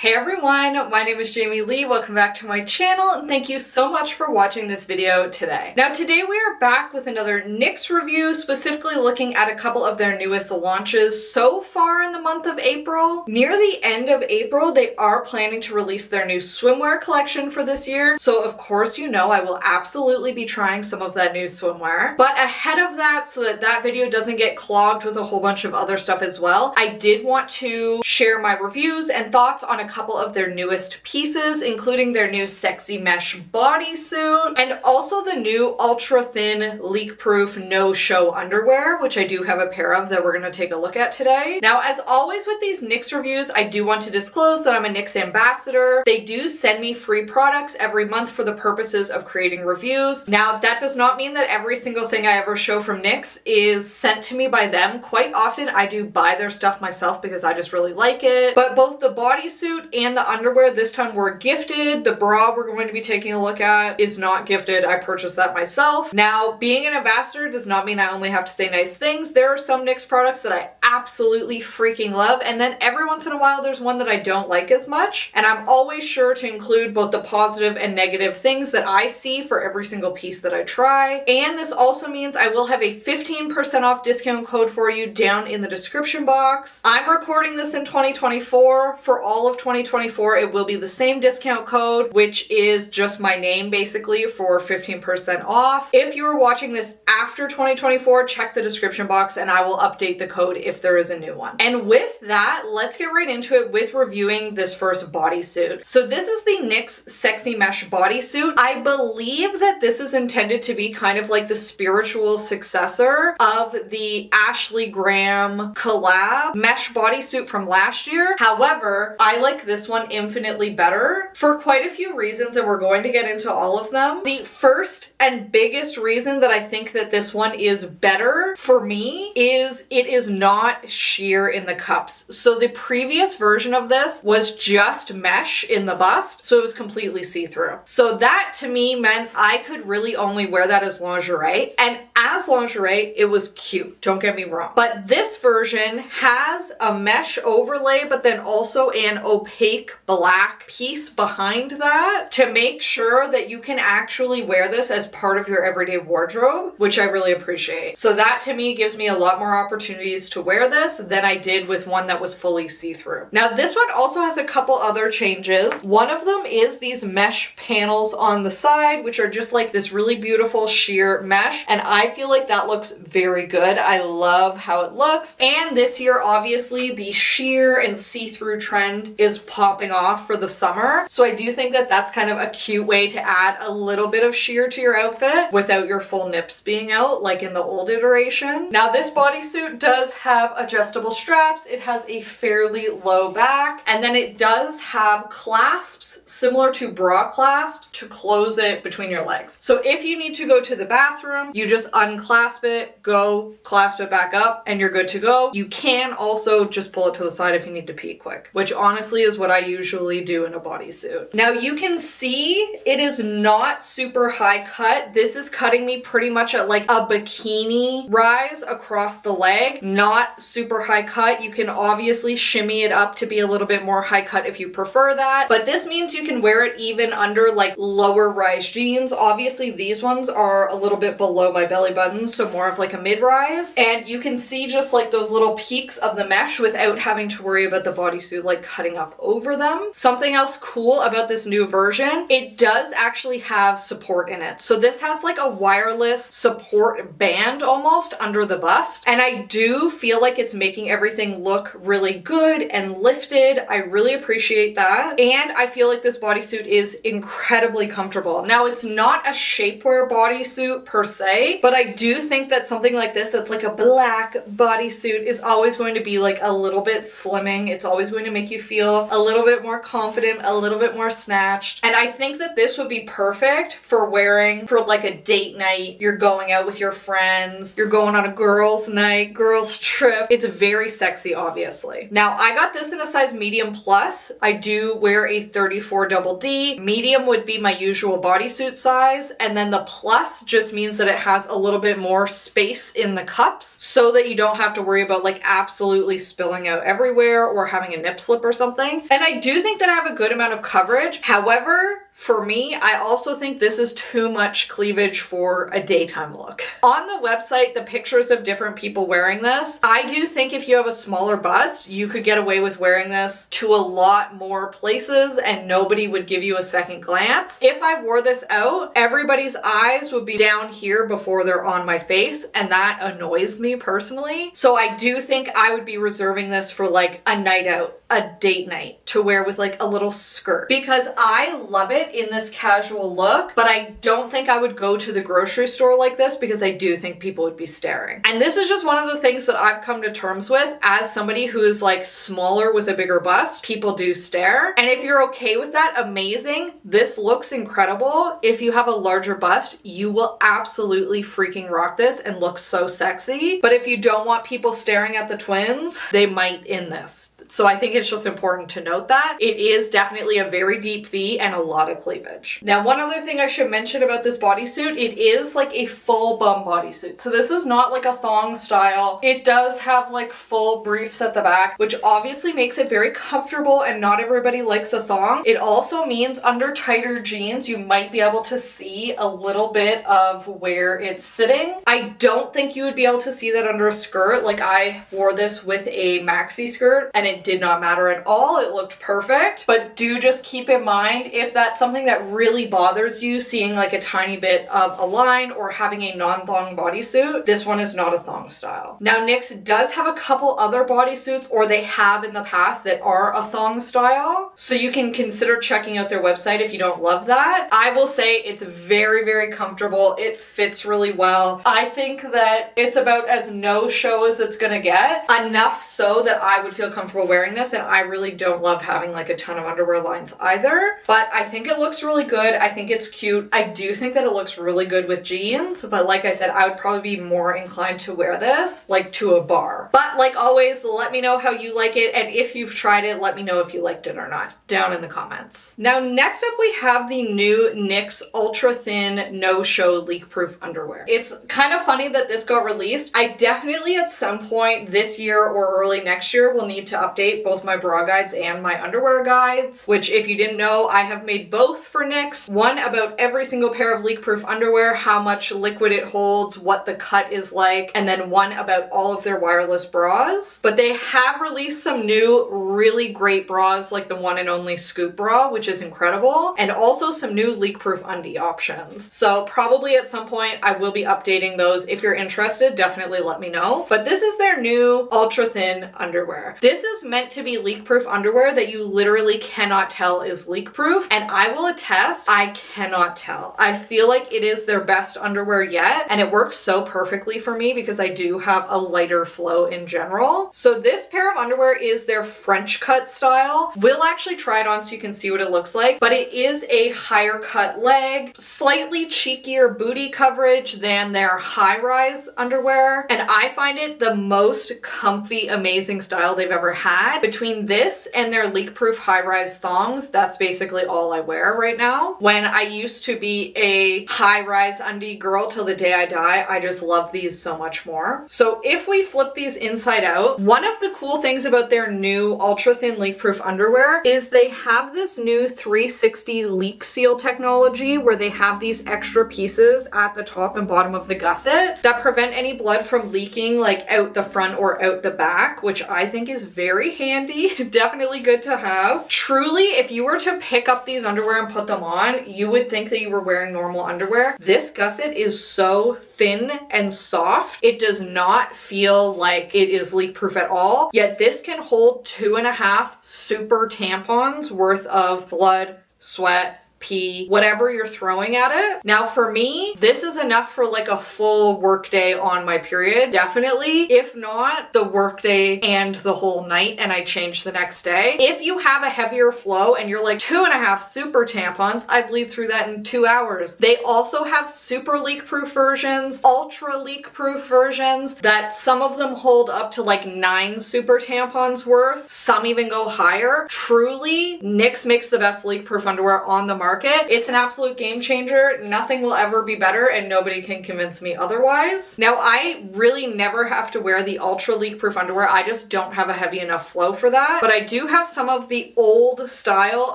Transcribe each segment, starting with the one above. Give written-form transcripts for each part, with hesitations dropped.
Hey everyone, my name is Jamie Leigh. Welcome back to my channel and thank you so much for watching this video today. Now today we are back with another Knix review, specifically looking at a couple of their newest launches so far in the month of April. Near the end of April, they are planning to release their new swimwear collection for this year. So of course, you know, I will absolutely be trying some of that new swimwear. But ahead of that, so that that video doesn't get clogged with a whole bunch of other stuff as well, I did want to share my reviews and thoughts on a couple of their newest pieces, including their new sexy mesh bodysuit and also the new ultra-thin leak-proof no-show underwear, which I do have a pair of that we're going to take a look at today. Now, as always with these Knix reviews, I do want to disclose that I'm a Knix ambassador. They do send me free products every month for the purposes of creating reviews. Now, that does not mean that every single thing I ever show from Knix is sent to me by them. Quite often, I do buy their stuff myself because I just really like it. But both the bodysuit and the underwear this time were gifted. The bra we're going to be taking a look at is not gifted. I purchased that myself. Now, being an ambassador does not mean I only have to say nice things. There are some Knix products that I absolutely freaking love, and then every once in a while there's one that I don't like as much, and I'm always sure to include both the positive and negative things that I see for every single piece that I try. And this also means I will have a 15% off discount code for you down in the description box. I'm recording this in 2024. For all of 2024, it will be the same discount code, which is just my name basically, for 15% off. If you are watching this after 2024, check the description box and I will update the code if there is a new one. And with that, let's get right into it with reviewing this first bodysuit. So this is the Knix Sexy Mesh bodysuit. I believe that this is intended to be kind of like the spiritual successor of the Ashley Graham collab mesh bodysuit from last year. However, I like this one infinitely better for quite a few reasons, and we're going to get into all of them. The first and biggest reason that I think that this one is better for me is it is not sheer in the cups. So the previous version of this was just mesh in the bust, so it was completely see-through. So that to me meant I could really only wear that as lingerie, and as lingerie it was cute, don't get me wrong. But this version has a mesh overlay, but then also an opaque black piece behind that to make sure that you can actually wear this as part of your everyday wardrobe, which I really appreciate. So that to me gives me a lot more opportunities to wear this than I did with one that was fully see-through. Now this one also has a couple other changes. One of them is these mesh panels on the side, which are just like this really beautiful sheer mesh, and I feel like that looks very good. I love how it looks. And this year, obviously, the sheer and see-through trend is popping off for the summer. So I do think that that's kind of a cute way to add a little bit of sheer to your outfit without your full nips being out, like in the old iteration. Now this bodysuit does have adjustable straps. It has a fairly low back, and then it does have clasps similar to bra clasps to close it between your legs. So if you need to go to the bathroom, you just unclasp it, go clasp it back up, and you're good to go. You can also just pull it to the side if you need to pee quick, which honestly is what I usually do in a bodysuit. Now you can see it is not super high cut. This is cutting me pretty much at like a bikini rise across the leg, not super high cut. You can obviously shimmy it up to be a little bit more high cut if you prefer that, but this means you can wear it even under like lower rise jeans. Obviously these ones are a little bit below my belly button, so more of like a mid-rise, and you can see just like those little peaks of the mesh without having to worry about the bodysuit like cutting up over them. Something else cool about this new version, it does actually have support in it. So this has like a wireless support band almost under the bust, and I do feel like it's making everything look really good and lifted. I really appreciate that, and I feel like this bodysuit is incredibly comfortable. Now it's not a shapewear bodysuit per se, but I do think that something like this that's like a black bodysuit is always going to be like a little bit slimming. It's always going to make you feel a little bit more confident, a little bit more snatched, and I think that this would be perfect for wearing for like a date night. You're going out with your friends, you're going on a girls' night, girls' trip. It's very sexy, obviously. Now I got this in a size medium plus. I do wear a 34 double D. Medium would be my usual bodysuit size, and then the plus just means that it has a little bit more space in the cups so that you don't have to worry about like absolutely spilling out everywhere or having a nip slip or something. feeling. And I do think that I have a good amount of coverage. However, for me, I also think this is too much cleavage for a daytime look. On the website, the pictures of different people wearing this, I do think if you have a smaller bust, you could get away with wearing this to a lot more places and nobody would give you a second glance. If I wore this out, everybody's eyes would be down here before they're on my face, and that annoys me personally. So I do think I would be reserving this for like a night out, a date night, to wear with like a little skirt, because I love it in this casual look, but I don't think I would go to the grocery store like this because I do think people would be staring. And this is just one of the things that I've come to terms with as somebody who is like smaller with a bigger bust. People do stare. And if you're okay with that, amazing. This looks incredible. If you have a larger bust, you will absolutely freaking rock this and look so sexy. But if you don't want people staring at the twins, they might in this. So I think it's just important to note that. It is definitely a very deep V and a lot of cleavage. Now, one other thing I should mention about this bodysuit, it is like a full bum bodysuit. So this is not like a thong style. It does have like full briefs at the back, which obviously makes it very comfortable, and not everybody likes a thong. It also means under tighter jeans, you might be able to see a little bit of where it's sitting. I don't think you would be able to see that under a skirt. Like, I wore this with a maxi skirt and it did not matter at all. It looked perfect. But do just keep in mind, if that's something that really bothers you, seeing like a tiny bit of a line or having a non-thong bodysuit, this one is not a thong style. Now, Knix does have a couple other bodysuits, or they have in the past, that are a thong style. So you can consider checking out their website if you don't love that. I will say it's very, very comfortable. It fits really well. I think that it's about as no show as it's gonna get. Enough so that I would feel comfortable wearing this, and I really don't love having like a ton of underwear lines either, but I think it looks really good. I think it's cute. I do think that it looks really good with jeans, but like I said, I would probably be more inclined to wear this like to a bar. But like always, let me know how you like it, and if you've tried it, let me know if you liked it or not down in the comments. Now, next up we have the new Knix Ultra Thin No Show Leakproof underwear. It's kind of funny that this got released. I definitely at some point this year or early next year will need to update both my bra guides and my underwear guides, which, if you didn't know, I have made both for Knix. One about every single pair of leak-proof underwear, how much liquid it holds, what the cut is like, and then one about all of their wireless bras. But they have released some new really great bras, like the one and only Scoop bra, which is incredible, and also some new leak-proof undie options. So probably at some point I will be updating those. If you're interested, definitely let me know. But this is their new ultra thin underwear. This is meant to be leak-proof underwear that you literally cannot tell is leak-proof, and I will attest, I cannot tell. I feel like it is their best underwear yet, and it works so perfectly for me because I do have a lighter flow in general. So this pair of underwear is their French cut style. We'll actually try it on so you can see what it looks like, but it is a higher cut leg, slightly cheekier booty coverage than their high-rise underwear, and I find it the most comfy, amazing style they've ever had. Between this and their leak-proof high-rise thongs, that's basically all I wear right now. When I used to be a high-rise undie girl till the day I die, I just love these so much more. So if we flip these inside out, one of the cool things about their new ultra-thin leak-proof underwear is they have this new 360 leak seal technology where they have these extra pieces at the top and bottom of the gusset that prevent any blood from leaking like out the front or out the back, which I think is very handy. Definitely good to have. Truly, if you were to pick up these underwear and put them on, you would think that you were wearing normal underwear. This gusset is so thin and soft. It does not feel like it is leak-proof at all, yet this can hold 2.5 super tampons worth of blood, sweat, pee, whatever you're throwing at it. Now for me, this is enough for like a full work day on my period, definitely. If not, the work day and the whole night, and I change the next day. If you have a heavier flow and you're like 2.5 super tampons, I bleed through that in 2 hours. They also have super leak-proof versions, ultra leak-proof versions that some of them hold up to like 9 super tampons worth. Some even go higher. Truly, Knix makes the best leak-proof underwear on the market. market. It's an absolute game changer. Nothing will ever be better and nobody can convince me otherwise. Now, I really never have to wear the ultra leak-proof underwear. I just don't have a heavy enough flow for that. But I do have some of the old style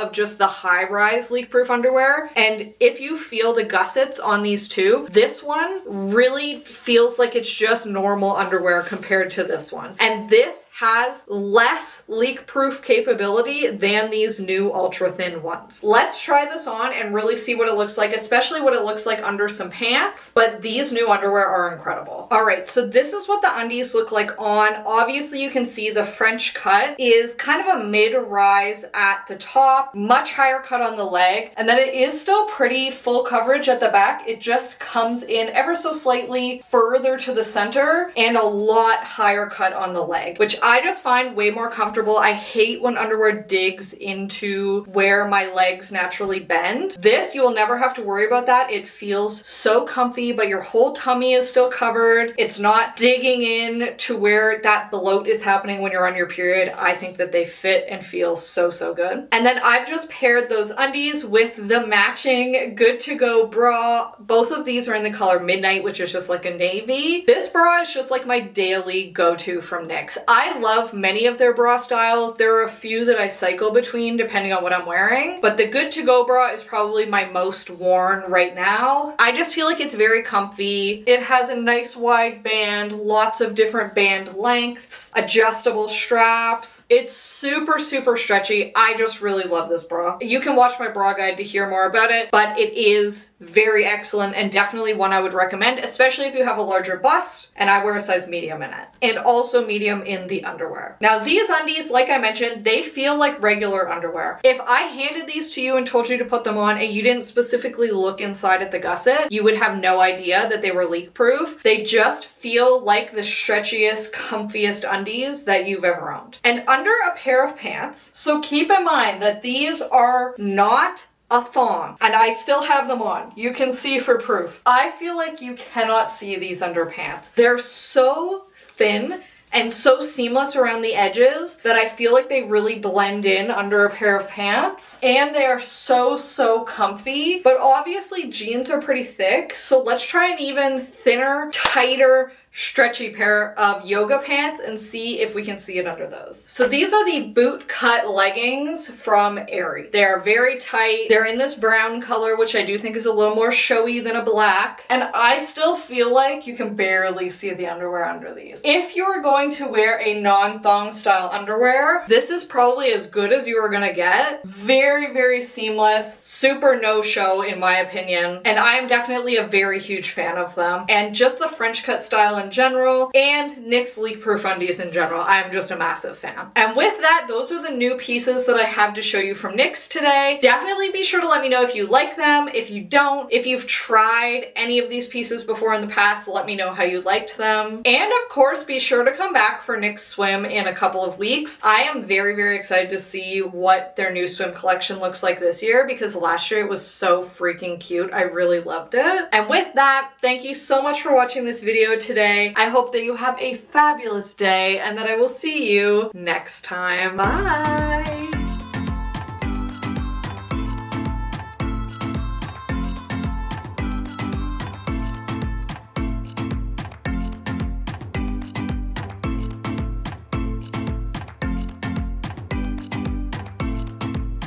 of just the high-rise leak-proof underwear. And if you feel the gussets on these two, this one really feels like it's just normal underwear compared to this one. And this has less leak-proof capability than these new ultra-thin ones. Let's try this on and really see what it looks like, especially what it looks like under some pants, but these new underwear are incredible. All right, so this is what the undies look like on. Obviously, you can see the French cut is kind of a mid-rise at the top, much higher cut on the leg, and then it is still pretty full coverage at the back. It just comes in ever so slightly further to the center and a lot higher cut on the leg, which I just find way more comfortable. I hate when underwear digs into where my legs naturally bend. This, you will never have to worry about that. It feels so comfy, but your whole tummy is still covered. It's not digging in to where that bloat is happening when you're on your period. I think that they fit and feel so, so good. And then I've just paired those undies with the matching Good To Go bra. Both of these are in the color Midnight, which is just like a navy. This bra is just like my daily go-to from Knix. I love many of their bra styles. There are a few that I cycle between depending on what I'm wearing, but the Good To Go bra is probably my most worn right now. I just feel like it's very comfy. It has a nice wide band, lots of different band lengths, adjustable straps. It's super, super stretchy. I just really love this bra. You can watch my bra guide to hear more about it, but it is very excellent and definitely one I would recommend, especially if you have a larger bust, and I wear a size medium in it, and also medium in the underwear. Now, these undies, like I mentioned, they feel like regular underwear. If I handed these to you and told you to put them on and you didn't specifically look inside at the gusset, you would have no idea that they were leak-proof. They just feel like the stretchiest, comfiest undies that you've ever owned. And under a pair of pants, so keep in mind that these are not a thong, and I still have them on. You can see for proof. I feel like you cannot see these under pants. They're so thin and so seamless around the edges that I feel like they really blend in under a pair of pants. And they are so, so comfy. But obviously jeans are pretty thick, so let's try an even thinner, tighter, stretchy pair of yoga pants and see if we can see it under those. So these are the boot cut leggings from Aerie. They're very tight. They're in this brown color, which I do think is a little more showy than a black. And I still feel like you can barely see the underwear under these. If you're going to wear a non-thong style underwear, this is probably as good as you are gonna get. Very, very seamless, super no-show in my opinion. And I am definitely a very huge fan of them. And just the French cut style in general, and Knix leak-proof undies in general. I'm just a massive fan. And with that, those are the new pieces that I have to show you from Knix today. Definitely be sure to let me know if you like them, if you don't, if you've tried any of these pieces before in the past, let me know how you liked them. And of course, be sure to come back for Knix Swim in a couple of weeks. I am very, very excited to see what their new swim collection looks like this year because last year it was so freaking cute. I really loved it. And with that, thank you so much for watching this video today. I hope that you have a fabulous day and that I will see you next time. Bye!